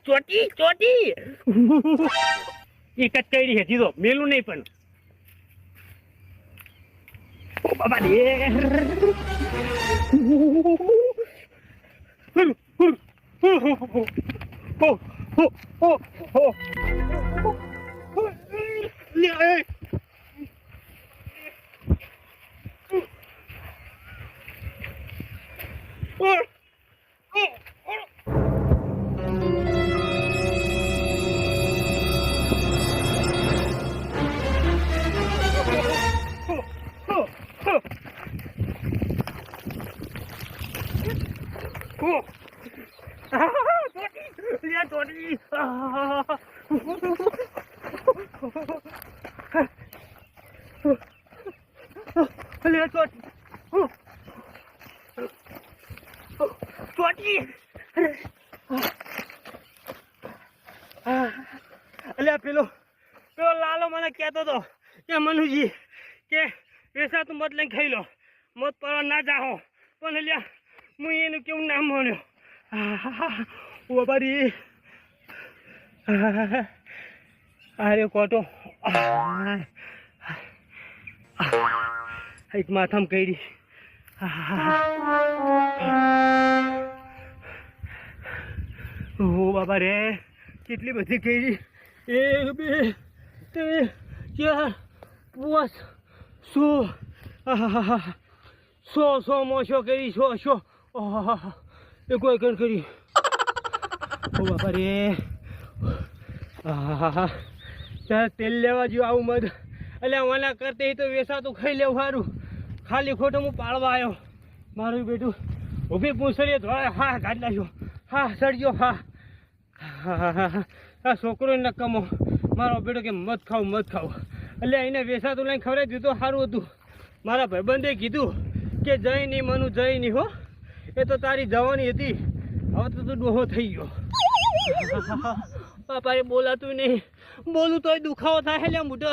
ચોટી ચોટી એક જ કરી હતી તો મેલું નહીં પણ ઓ બાબા રે અલ્યા પેલો લાલો મને કહેતો હતો કે મનુજી કે વેસા તું મત લઈને ખાઈ લો મત પડવા ના જાઓ પણ અલ્યા હું એનું કેવું નામ માન્યો ઓ બારી અરે કોટો એક માથામાં કરી ઓ બાબા રે કેટલી બધી કરી 1 2 3 4 5 સો મોશો કરી સો એ કોઈ કણ કરી ઓ બાપા રે ત્યારે તેલ લેવા જો આવું મધ એટલે વાના કરતે તો વેસાતું ખાઈ લેવું સારું ખાલી ખોટું હું પાળવા આવ્યો મારું બેટું ઊભી પૂછડીએ ધોળે હા કાઢી નાખ્યો હા સડજો હા આ છોકરો નકમો મારો બેટો કે મત ખાવ એટલે એને વેસાતું લઈને ખવડાવી દીધું સારું હતું મારા ભાઈબંધે કીધું કે જઈ નહીં મનું જઈ નહીં હો એ તો તારી જવાની હતી હવે તો તું ડોહો થઈ ગયો પાપાએ બોલાતું નહીં બોલું તોય દુખાવો થાય એટલે મોટો